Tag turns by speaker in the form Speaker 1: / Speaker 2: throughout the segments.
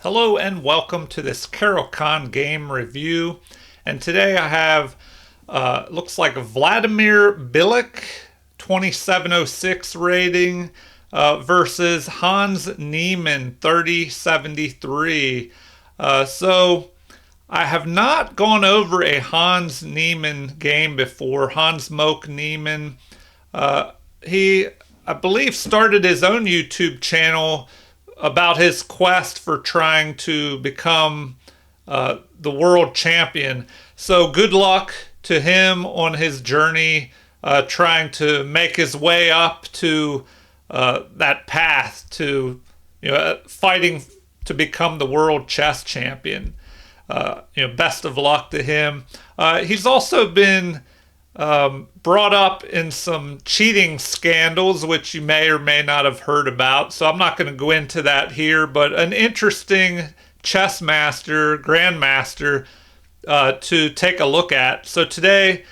Speaker 1: Hello and welcome to this caro-kann game review. And today I have, looks like a Vladimir Bilic 2706 rating versus Hans Niemann 3073. So I have not gone over a Hans Niemann game before. Hans Moke Niemann. He, I believe, started his own YouTube channel about his quest for trying to become the world champion. So good luck to him on his journey, trying to make his way up to that path to, fighting to become the world chess champion. Best of luck to him. He's also been brought up in some cheating scandals, which you may or may not have heard about. So I'm not going to go into that here, but an interesting chess master, grandmaster to take a look at. So today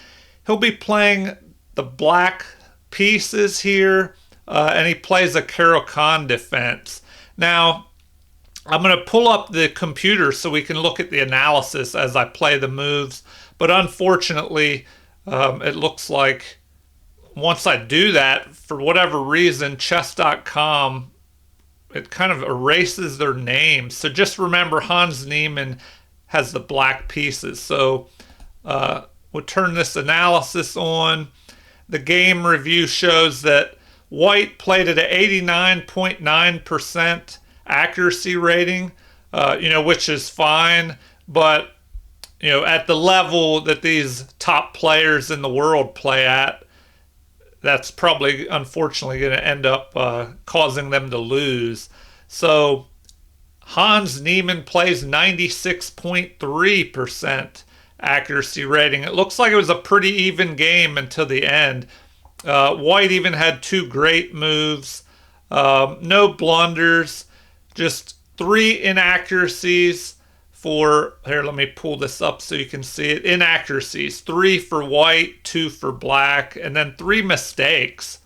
Speaker 1: he'll be playing the black pieces here, and he plays a caro-kann defense. Now, I'm going to pull up the computer so we can look at the analysis as I play the moves, but unfortunately, it looks like once I do that, for whatever reason, chess.com, it kind of erases their names. So just remember Hans Niemann has the black pieces. So we'll turn this analysis on. The game review shows that White played at an 89.9% accuracy rating, which is fine, but at the level that these top players in the world play at, that's probably unfortunately going to end up causing them to lose. So Hans Niemann plays 96.3% accuracy rating. It looks like it was a pretty even game until the end. White even had two great moves, no blunders, just three inaccuracies. Here, let me pull this up so you can see it. Inaccuracies, 3 for White, 2 for Black, and then 3 mistakes,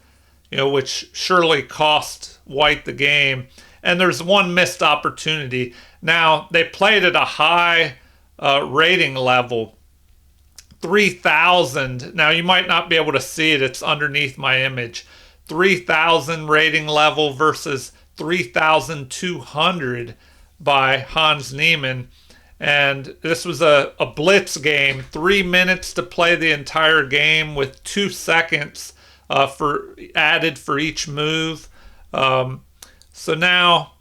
Speaker 1: which surely cost White the game. And there's one missed opportunity. Now, they played at a high rating level, 3,000. Now, you might not be able to see it. It's underneath my image. 3,000 rating level versus 3,200 by Hans Niemann. And this was a blitz game, 3 minutes to play the entire game with 2 seconds added for each move. So now,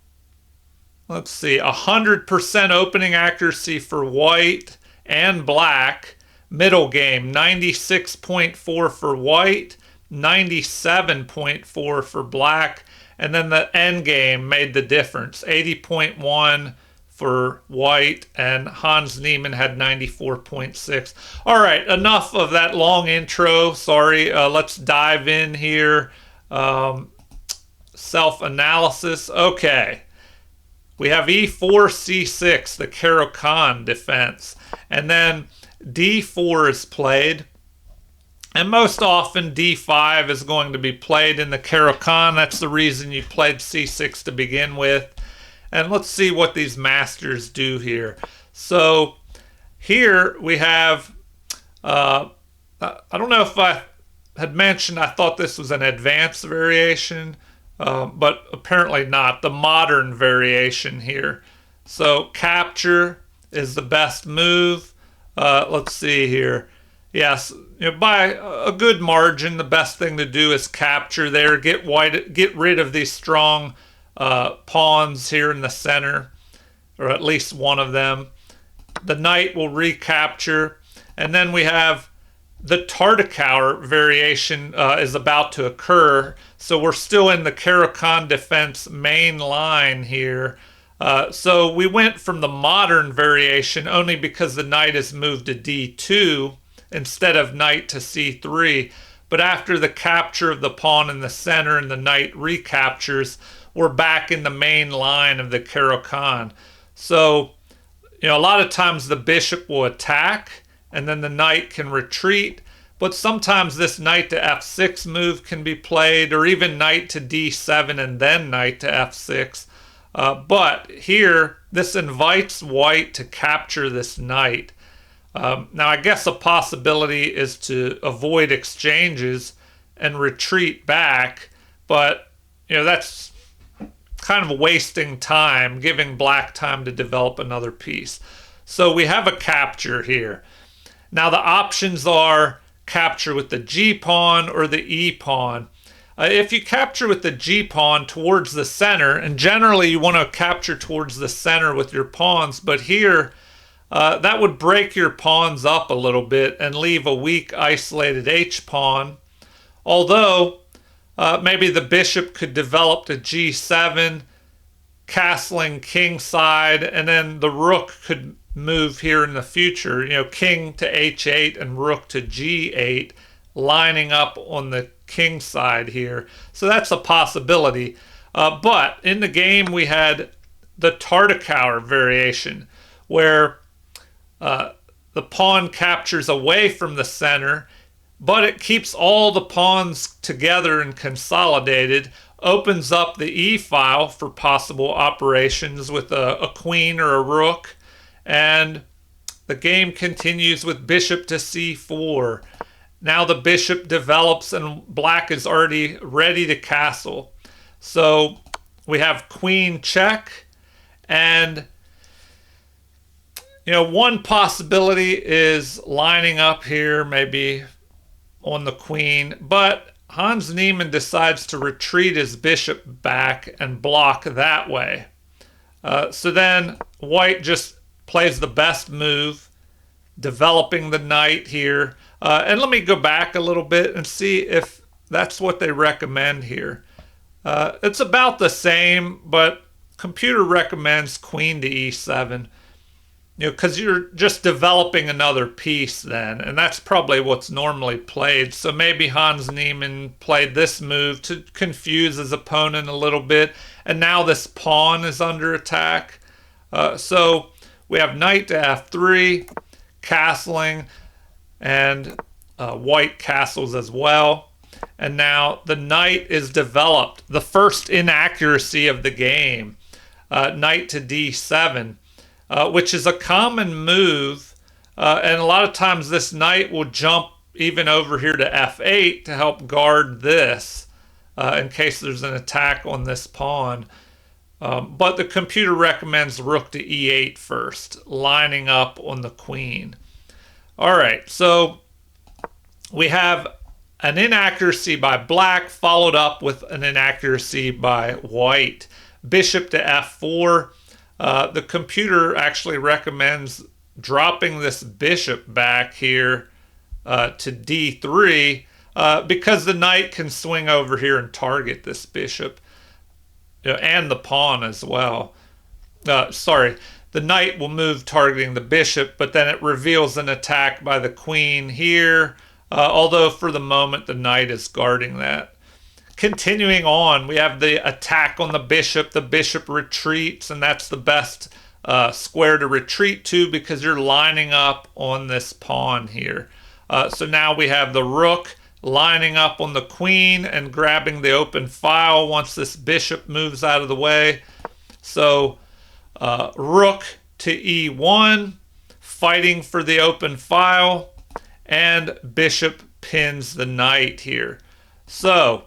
Speaker 1: let's see, 100% opening accuracy for White and Black. Middle game, 96.4 for White, 97.4 for Black. And then the end game made the difference, 80.1 for White, and Hans Niemann had 94.6. All right, enough of that long intro. Sorry, let's dive in here. Self-analysis. Okay, we have e4, c6, the caro-kann defense, and then d4 is played. And most often d5 is going to be played in the caro-kann. That's the reason you played c6 to begin with. And let's see what these masters do here. So here we have, I don't know if I had mentioned I thought this was an advanced variation, but apparently not. The modern variation here. So capture is the best move. Let's see here. Yes, by a good margin, the best thing to do is capture there. Get rid of these strong pawns here in the center, or at least one of them. The knight will recapture, and then we have the Tartakower variation is about to occur. So we're still in the caro-kann defense main line here. So we went from the modern variation only because the knight is moved to d2 instead of knight to c3. But after the capture of the pawn in the center and the knight recaptures, we're back in the main line of the caro-kann. So, a lot of times the bishop will attack and then the knight can retreat. But sometimes this knight to f6 move can be played, or even knight to d7 and then knight to f6. But here, this invites white to capture this knight. Now, I guess a possibility is to avoid exchanges and retreat back, but that's kind of wasting time, giving black time to develop another piece. So we have a capture here. Now the options are capture with the G pawn or the E pawn. If you capture with the G pawn towards the center, and generally you want to capture towards the center with your pawns, but here that would break your pawns up a little bit and leave a weak isolated H pawn. Although maybe the bishop could develop to G7, castling kingside, and then the rook could move here in the future. King to H8 and rook to G8, lining up on the king side here. So that's a possibility. But in the game we had the Tartakower variation, where the pawn captures away from the center, but it keeps all the pawns together and consolidated, opens up the E file for possible operations with a queen or a rook, and the game continues with bishop to C4. Now the bishop develops and black is already ready to castle. So we have queen check, and one possibility is lining up here maybe on the queen, but Hans Niemann decides to retreat his bishop back and block that way. So then white just plays the best move, developing the knight here. And let me go back a little bit and see if that's what they recommend here. It's about the same, but computer recommends queen to E7. Because you're just developing another piece then, and that's probably what's normally played. So maybe Hans Niemann played this move to confuse his opponent a little bit, and now this pawn is under attack. So we have knight to F3, castling, and white castles as well. And now the knight is developed, the first inaccuracy of the game, knight to D7. Which is a common move, and a lot of times this knight will jump even over here to F8 to help guard this in case there's an attack on this pawn. But the computer recommends rook to E8 first, lining up on the queen. All right, so we have an inaccuracy by black followed up with an inaccuracy by white. Bishop to F4. The computer actually recommends dropping this bishop back here to D3 because the knight can swing over here and target this bishop and the pawn as well. The knight will move targeting the bishop, but then it reveals an attack by the queen here, although for the moment the knight is guarding that. Continuing on, we have the attack on the bishop retreats, and that's the best square to retreat to because you're lining up on this pawn here. So now we have the rook lining up on the queen and grabbing the open file once this bishop moves out of the way. So rook to E1, fighting for the open file, and bishop pins the knight here. So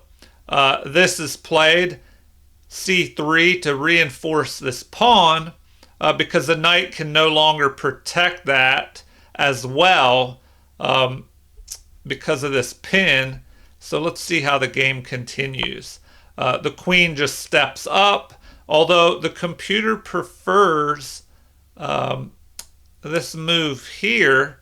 Speaker 1: this is played C3 to reinforce this pawn because the knight can no longer protect that as well because of this pin. So let's see how the game continues. The queen just steps up, although the computer prefers this move here,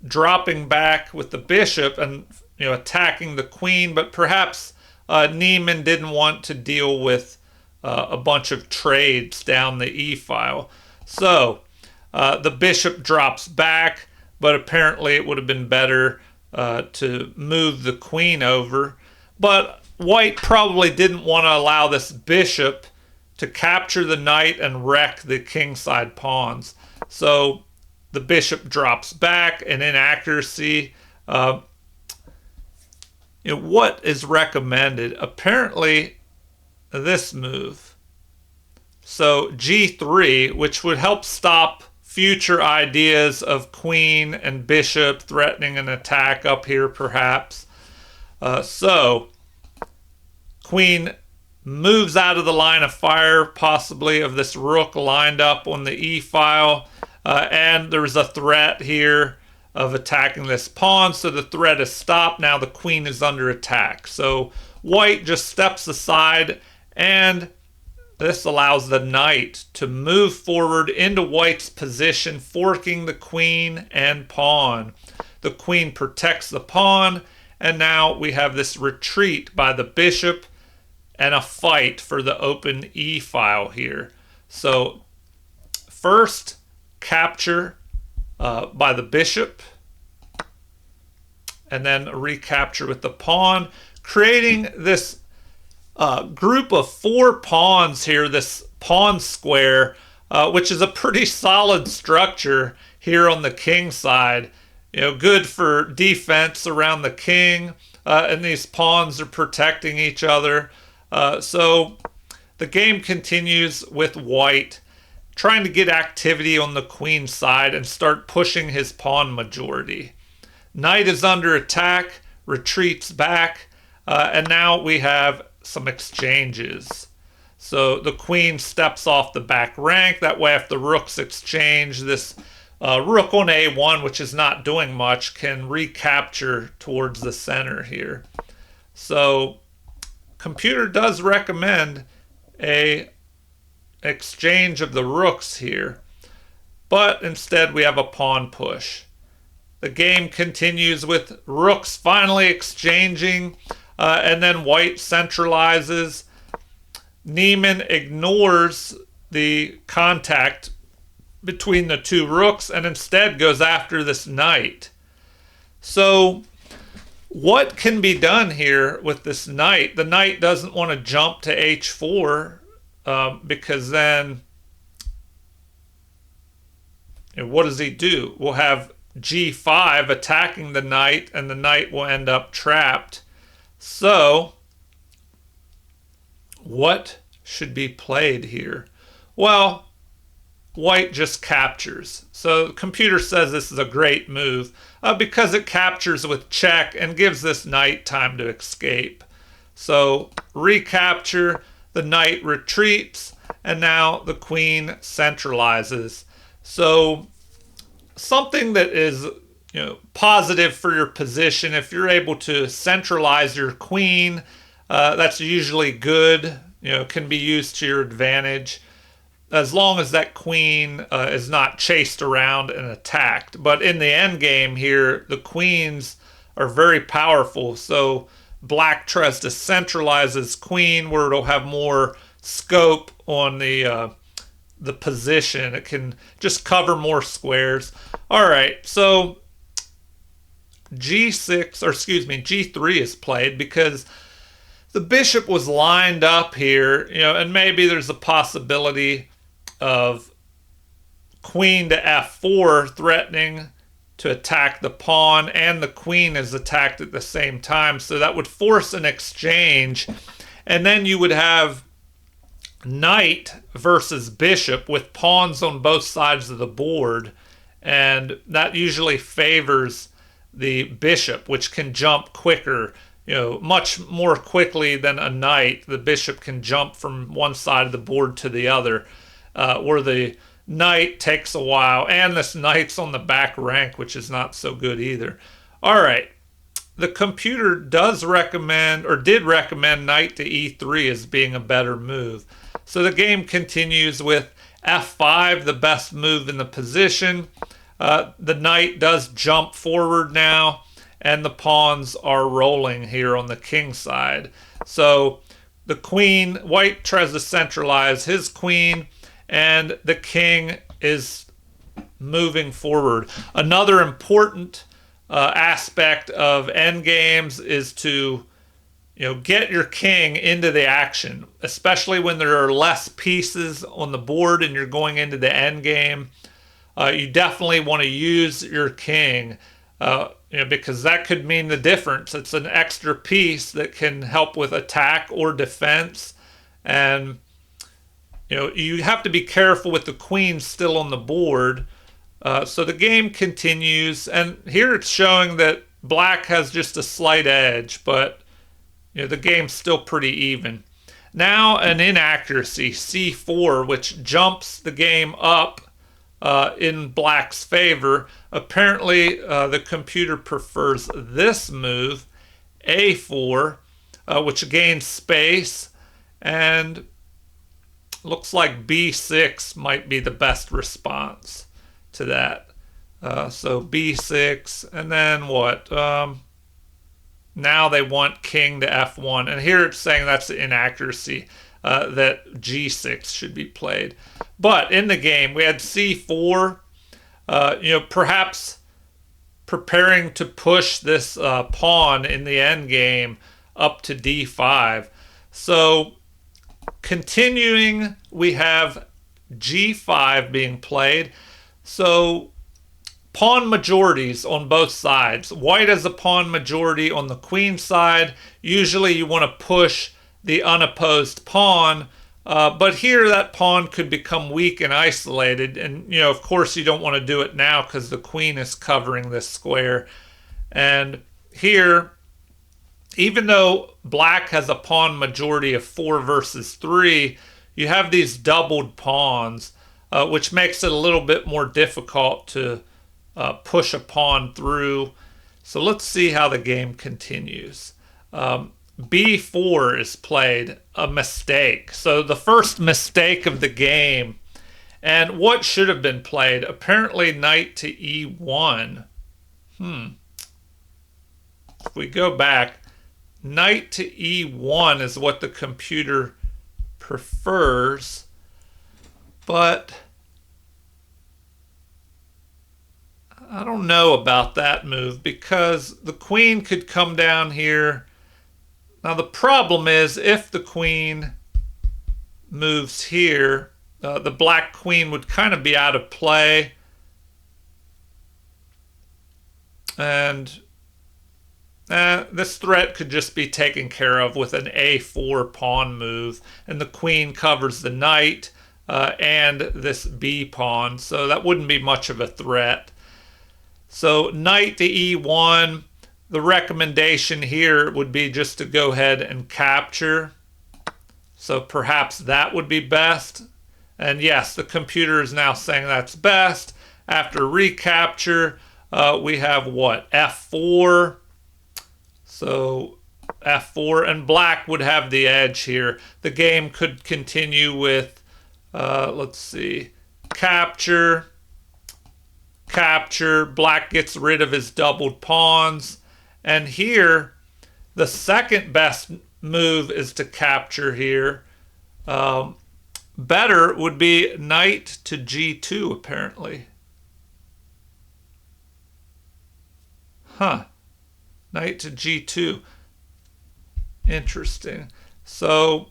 Speaker 1: dropping back with the bishop and attacking the queen, but perhaps Niemann didn't want to deal with a bunch of trades down the E file. So the bishop drops back, but apparently it would have been better to move the queen over. But white probably didn't want to allow this bishop to capture the knight and wreck the kingside pawns. So the bishop drops back, an inaccuracy. What is recommended? Apparently this move. So g3, which would help stop future ideas of queen and bishop threatening an attack up here perhaps. So queen moves out of the line of fire, possibly, of this rook lined up on the e-file. And there's a threat here of attacking this pawn, so the threat is stopped. Now the queen is under attack. So white just steps aside, and this allows the knight to move forward into white's position, forking the queen and pawn. The queen protects the pawn, and now we have this retreat by the bishop and a fight for the open e-file here. So first, capture by the bishop, and then a recapture with the pawn, creating this group of 4 pawns here, this pawn square, which is a pretty solid structure here on the king side. Good for defense around the king, and these pawns are protecting each other. So the game continues with white trying to get activity on the queen side and start pushing his pawn majority. Knight is under attack, retreats back, and now we have some exchanges. So the queen steps off the back rank. That way, if the rooks exchange, this rook on a1, which is not doing much, can recapture towards the center here. So computer does recommend a exchange of the rooks here, but instead we have a pawn push. The game continues with rooks finally exchanging, and then white centralizes. Niemann ignores the contact between the 2 rooks and instead goes after this knight. So what can be done here with this knight? The knight doesn't want to jump to h4 because then what does he do? We'll have g5 attacking the knight, and the knight will end up trapped. So what should be played here? Well, white just captures. So the computer says this is a great move because it captures with check and gives this knight time to escape. So recapture, the knight retreats, and now the queen centralizes. So something that is positive for your position, if you're able to centralize your queen, that's usually good, can be used to your advantage, as long as that queen is not chased around and attacked. But in the end game here, the queens are very powerful, so black tries to centralize his queen where it'll have more scope on the position. It can just cover more squares. All right, so g3 is played because the bishop was lined up here, and maybe there's a possibility of queen to f4 threatening to attack the pawn, and the queen is attacked at the same time. So that would force an exchange, and then you would have knight versus bishop with pawns on both sides of the board, and that usually favors the bishop, which can jump quicker, much more quickly than a knight. The bishop can jump from one side of the board to the other, where the knight takes a while, and this knight's on the back rank, which is not so good either. All right, the computer does recommend, or did recommend, knight to e3 as being a better move. So the game continues with f5, the best move in the position. The knight does jump forward now, and the pawns are rolling here on the king side. So the queen, white tries to centralize his queen, and the king is moving forward. Another important aspect of endgames is to get your king into the action, especially when there are less pieces on the board and you're going into the endgame. You definitely want to use your king, because that could mean the difference. It's an extra piece that can help with attack or defense, and you have to be careful with the queen still on the board. So the game continues, and here it's showing that black has just a slight edge, but the game's still pretty even. Now an inaccuracy, c4, which jumps the game up in black's favor. Apparently, the computer prefers this move, a4, which gains space, and looks like b6 might be the best response to that. So b6, and then what? Now they want king to f1, and here it's saying that's the inaccuracy, that g6 should be played. But in the game, we had c4, perhaps preparing to push this pawn in the end game up to d5. So continuing, we have g5 being played. So pawn majorities on both sides. White has a pawn majority on the queen side. Usually you want to push the unopposed pawn, but here that pawn could become weak and isolated, and of course you don't want to do it now because the queen is covering this square. And here, even though black has a pawn majority of 4 versus 3, you have these doubled pawns, which makes it a little bit more difficult to push a pawn through. So let's see how the game continues. b4 is played, a mistake. So the first mistake of the game. And what should have been played? Apparently knight to e1. If we go back, knight to e1 is what the computer prefers. But I don't know about that move because the queen could come down here. Now the problem is if the queen moves here, the black queen would kind of be out of play. And this threat could just be taken care of with an a4 pawn move. And the queen covers the knight and this b pawn. So that wouldn't be much of a threat. So knight to e1, the recommendation here would be just to go ahead and capture. So perhaps that would be best. And yes, the computer is now saying that's best. After recapture, we have what? f4. So f4, and black would have the edge here. The game could continue with, let's see, capture. Capture, black gets rid of his doubled pawns, and here the second best move is to capture here. Better would be knight to g2 apparently. Knight to g2. Interesting. So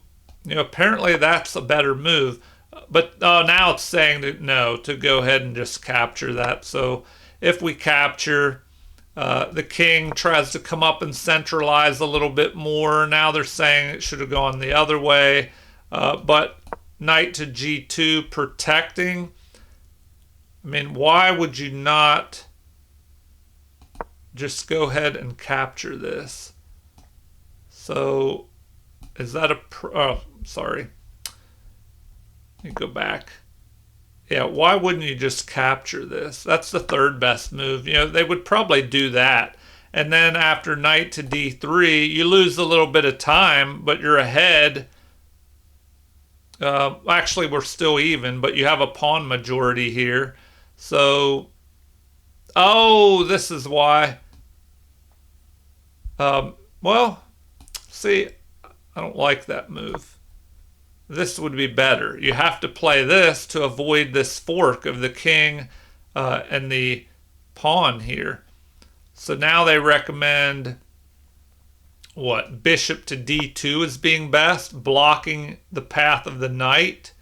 Speaker 1: apparently that's a better move. But now it's saying that no, to go ahead and just capture that. So if we capture, the king tries to come up and centralize a little bit more. Now they're saying it should have gone the other way. But knight to g2 protecting. I mean, why would you not just go ahead and capture this? So is that a... oh, sorry. Let me go back. Yeah, why wouldn't you just capture this? That's the third best move. They would probably do that. And then after knight to d3, you lose a little bit of time, but you're ahead. Actually, we're still even, but you have a pawn majority here. So, oh, this is why. Well, see, I don't like that move. This would be better. You have to play this to avoid this fork of the king and the pawn here. So now they recommend what? Bishop to d2 is being best, blocking the path of the knight.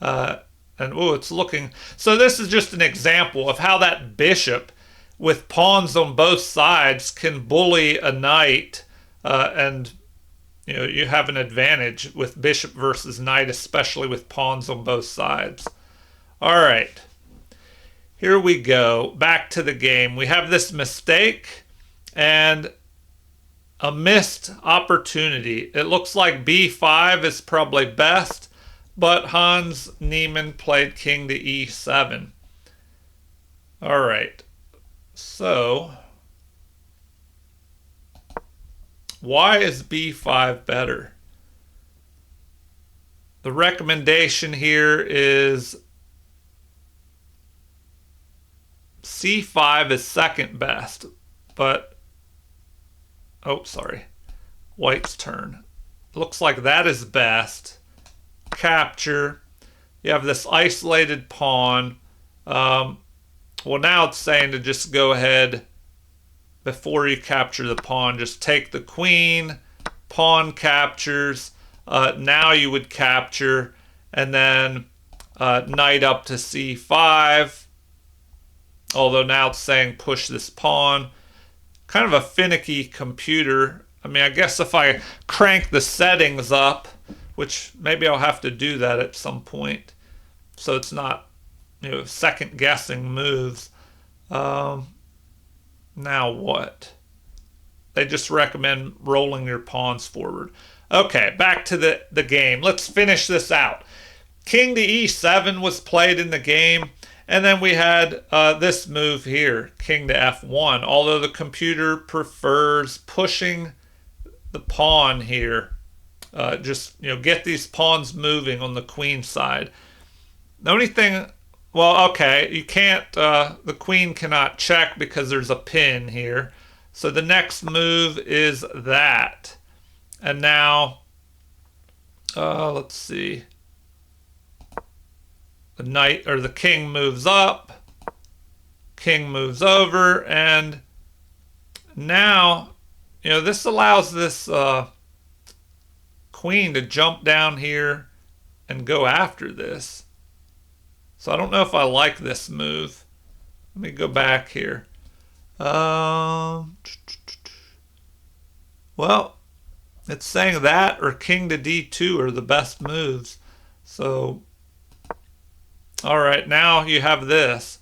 Speaker 1: And oh, it's looking... So this is just an example of how that bishop with pawns on both sides can bully a knight and you have an advantage with bishop versus knight, especially with pawns on both sides. All right, here we go. Back to the game. We have this mistake and a missed opportunity. It looks like b5 is probably best, but Hans Niemann played king to e7. All right, so why is b5 better? The recommendation here is c5 is second best, but oh, sorry, white's turn. Looks like that is best. Capture. You have this isolated pawn. Well, now it's saying to just go ahead before you capture the pawn. Just take the queen. Pawn captures. Now you would capture, and then knight up to c5. Although now it's saying push this pawn. Kind of a finicky computer. I mean, I guess if I crank the settings up, which maybe I'll have to do that at some point, so it's not, second guessing moves. Now what? They just recommend rolling your pawns forward. Okay, back to the game. Let's finish this out. King to e7 was played in the game. And then we had this move here, king to f1, although the computer prefers pushing the pawn here. Just, get these pawns moving on the queen side. The only thing, well, okay, you can't, the queen cannot check because there's a pin here. So the next move is that. And now, let's see. The knight or the king moves up, king moves over, and now, this allows this queen to jump down here and go after this. So I don't know if I like this move. Let me go back here. Well, it's saying that or king to d2 are the best moves. So all right, now you have this.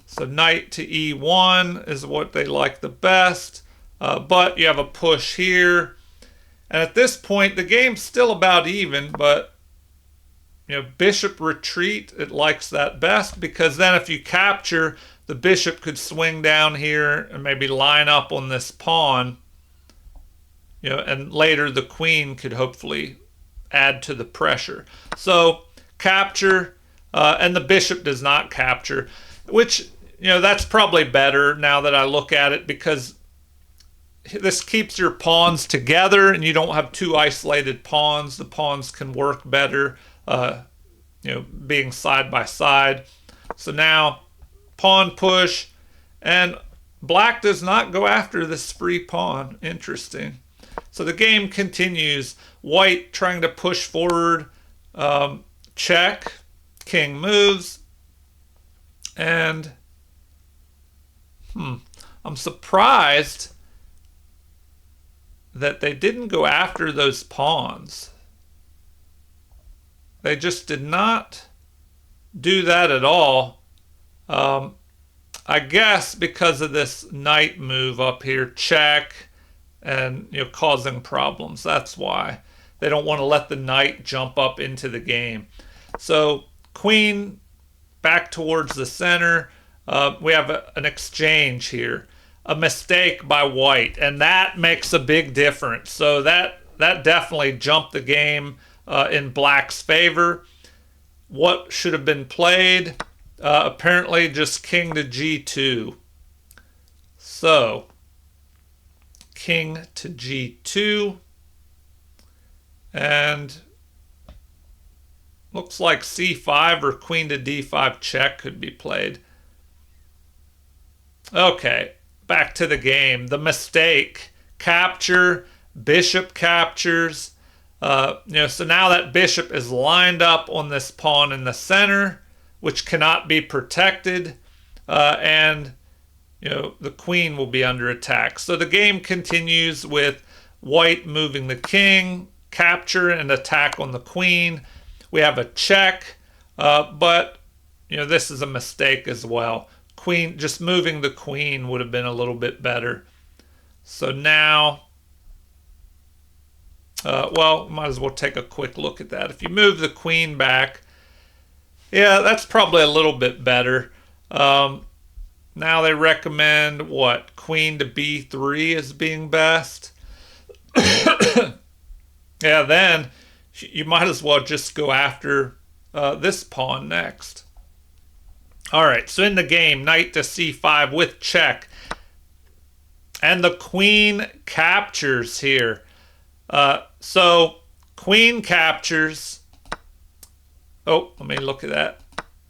Speaker 1: So knight to e1 is what they like the best, but you have a push here. And at this point, the game's still about even, but bishop retreat, it likes that best, because then if you capture, the bishop could swing down here and maybe line up on this pawn, and later the queen could hopefully add to the pressure. So capture. And the bishop does not capture, which, that's probably better now that I look at it, because this keeps your pawns together and you don't have two isolated pawns. The pawns can work better, being side by side. So now pawn push, and black does not go after this free pawn. Interesting. So the game continues. White trying to push forward, check. King moves, and I'm surprised that they didn't go after those pawns. They just did not do that at all. I guess because of this knight move up here, check, and causing problems. That's why they don't want to let the knight jump up into the game. So queen back towards the center. We have an exchange here. A mistake by white, and that makes a big difference. So that definitely jumped the game in black's favor. What should have been played? Apparently just king to g2. So king to g2. And looks like c5 or queen to d5 check could be played. Okay, back to the game. The mistake. Capture. Bishop captures. So now that bishop is lined up on this pawn in the center, which cannot be protected. And the queen will be under attack. So the game continues with white moving the king, capture and attack on the queen. We have a check, but this is a mistake as well. Queen, just moving the queen would have been a little bit better. So now, well, might as well take a quick look at that. If you move the queen back, yeah, that's probably a little bit better. Now they recommend what? Queen to b3 as being best. Yeah, then you might as well just go after this pawn next. All right, so in the game, knight to c5 with check. And the queen captures here. So queen captures. Oh, let me look at that.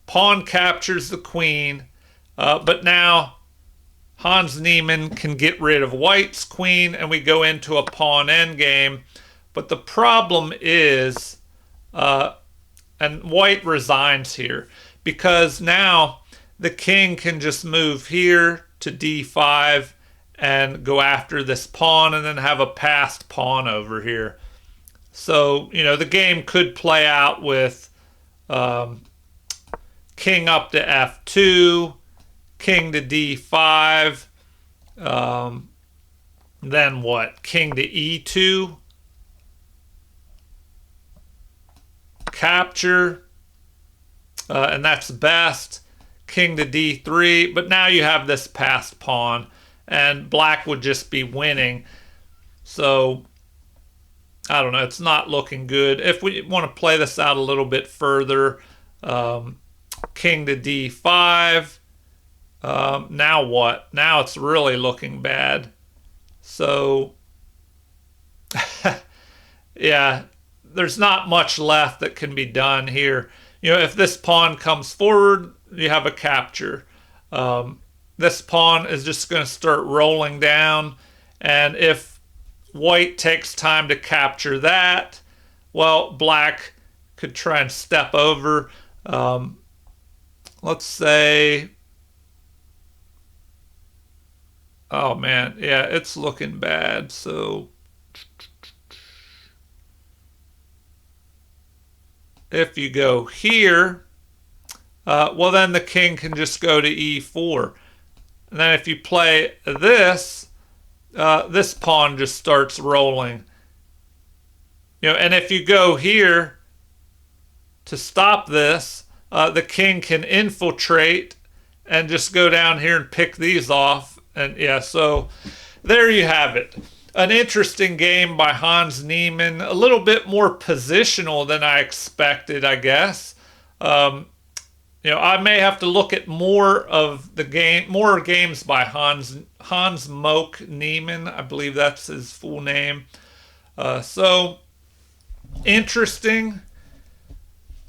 Speaker 1: Pawn captures the queen. But now Hans Niemann can get rid of white's queen, and we go into a pawn endgame. But the problem is, and white resigns here, because now the king can just move here to d5 and go after this pawn and then have a passed pawn over here. So, the game could play out with king up to f2, king to d5, then what? King to e2, capture, and that's best. King to d3, but now you have this passed pawn, and black would just be winning. So, I don't know, it's not looking good. If we want to play this out a little bit further, king to d5, now what? Now it's really looking bad. So, yeah, there's not much left that can be done here. If this pawn comes forward, you have a capture. This pawn is just going to start rolling down, and if white takes time to capture that, well, black could try and step over. Let's say, oh man, yeah, it's looking bad. So if you go here, well, then the king can just go to e4. And then if you play this, this pawn just starts rolling. And if you go here to stop this, the king can infiltrate and just go down here and pick these off. And yeah, so there you have it. An interesting game by Hans Niemann. A little bit more positional than I expected, I guess. I may have to look at more of the game, more games by Hans Moke Niemann. I believe that's his full name. So interesting.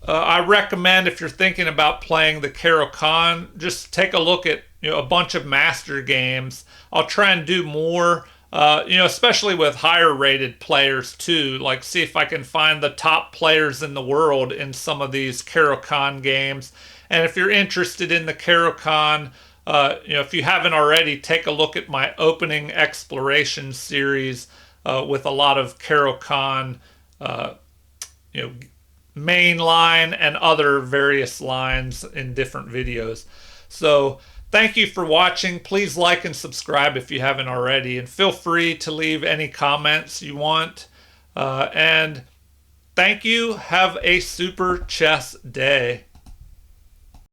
Speaker 1: I recommend, if you're thinking about playing the caro-kann, just take a look at a bunch of master games. I'll try and do more, especially with higher rated players too. Like, see if I can find the top players in the world in some of these caro-kann games. And if you're interested in the caro-kann, if you haven't already, take a look at my opening exploration series with a lot of caro-kann, main line and other various lines in different videos. So thank you for watching. Please like and subscribe if you haven't already, and feel free to leave any comments you want. And thank you. Have a super chess day.